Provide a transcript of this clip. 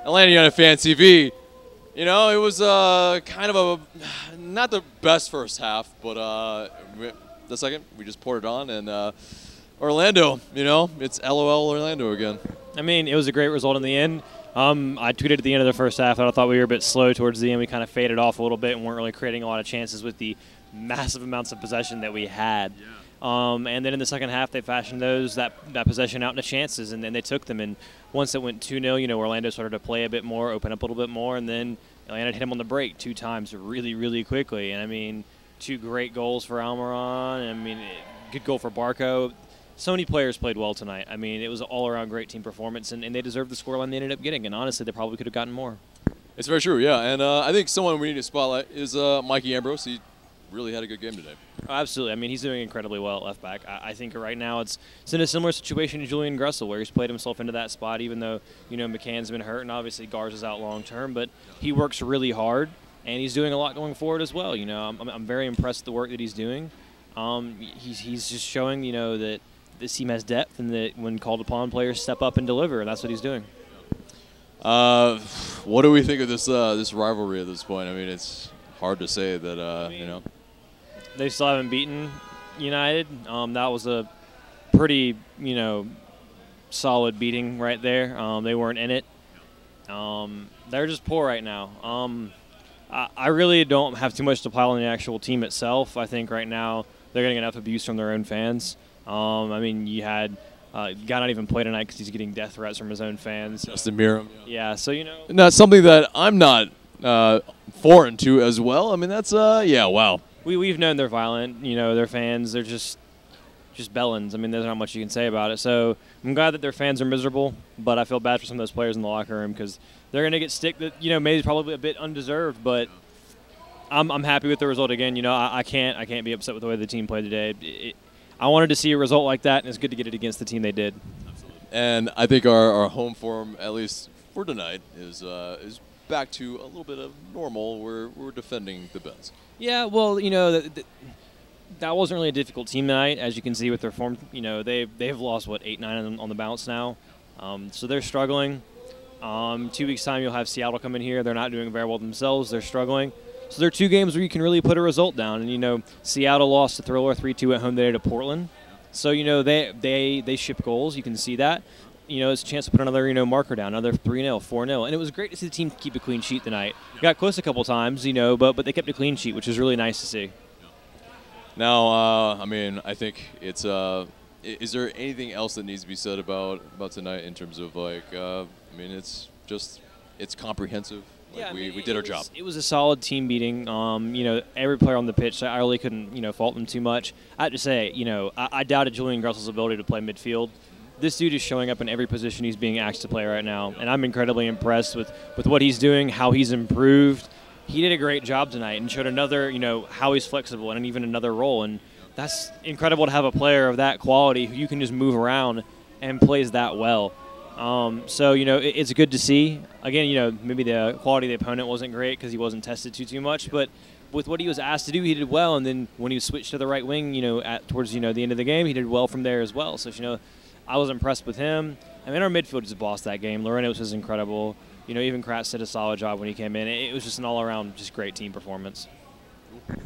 Atlanta United fan TV. You know, it was kind of not the best first half, but the second we just poured it on, and Orlando, you know, it's LOL Orlando again. I mean, it was a great result in the end. I tweeted at the end of the first half that I thought we were a bit slow towards the end. We kind of faded off a little bit and weren't really creating a lot of chances with the massive amounts of possession that we had. Yeah. And then in the second half, they fashioned that possession out into chances, and then they took them. And once it went 2-0, you know, Orlando started to play a bit more, open up a little bit more, and then Atlanta hit him on the break 2 times really, really quickly. And, I mean, 2 great goals for Almiron. I mean, good goal for Barco. So many players played well tonight. I mean, it was an all-around great team performance, and they deserved the scoreline they ended up getting. And honestly, they probably could have gotten more. It's very true, yeah. And I think someone we need to spotlight is Mikey Ambrose. He really had a good game today. Oh, absolutely. I mean, he's doing incredibly well at left back. I think right now it's in a similar situation to Julian Gressel, where he's played himself into that spot, even though, you know, McCann's been hurt and obviously Garza's out long term. But he works really hard, and he's doing a lot going forward as well. You know, I'm very impressed with the work that he's doing. He's just showing, you know, that this team has depth, and that when called upon, players step up and deliver, and that's what he's doing. What do we think of this rivalry at this point? I mean, it's hard to say that you know. They still haven't beaten United. That was a pretty, you know, solid beating right there. They weren't in it. They're just poor right now. I really don't have too much to pile on the actual team itself. I think right now they're getting enough abuse from their own fans. I mean, you had guy not even play tonight because he's getting death threats from his own fans. Justin Miram. Yeah, so, you know. And that's something that I'm not foreign to as well. I mean, that's, yeah, wow. We've known they're violent. You know, their fans, they're just bellends. I mean, there's not much you can say about it. So I'm glad that their fans are miserable, but I feel bad for some of those players in the locker room because they're going to get stick that, you know, maybe probably a bit undeserved, but I'm happy with the result again. You know, I can't be upset with the way the team played today. I wanted to see a result like that, and it's good to get it against the team they did. Absolutely. And I think our home form, at least for tonight, is back to a little bit of normal. We're defending the Benz. Yeah, well, you know, that wasn't really a difficult team tonight, as you can see with their form. You know, they've lost, what, 8-9 on the bounce now. So they're struggling. 2 weeks' time, you'll have Seattle come in here. They're not doing very well themselves. They're struggling. So there are 2 games where you can really put a result down. And, you know, Seattle lost to Thriller 3-2 at home today to Portland. So, you know, they ship goals. You can see that. You know, it's a chance to put another, you know, marker down, another 3-0, 4-0. And it was great to see the team keep a clean sheet tonight. Got close a couple times, you know, but they kept a clean sheet, which is really nice to see. Now, I mean, I think it's is there anything else that needs to be said about tonight in terms of, like, I mean, it's comprehensive. Like, yeah, I mean, we did our job. It was a solid team beating. You know, every player on the pitch, I really couldn't, you know, fault them too much. I have to say, you know, I doubted Julian Gressel's ability to play midfield. This dude is showing up in every position he's being asked to play right now, and I'm incredibly impressed with what he's doing, how he's improved. He did a great job tonight and showed another, you know, how he's flexible and even another role, and that's incredible to have a player of that quality who you can just move around and plays that well. So, you know, it's good to see. Again, you know, maybe the quality of the opponent wasn't great because he wasn't tested too much, but with what he was asked to do, he did well, and then when he switched to the right wing, you know, towards, you know, the end of the game, he did well from there as well. So, you know, I was impressed with him. I mean, our midfield just bossed that game. Lorenos was incredible. You know, even Kratz did a solid job when he came in. It was just an all-around, just great team performance. Cool.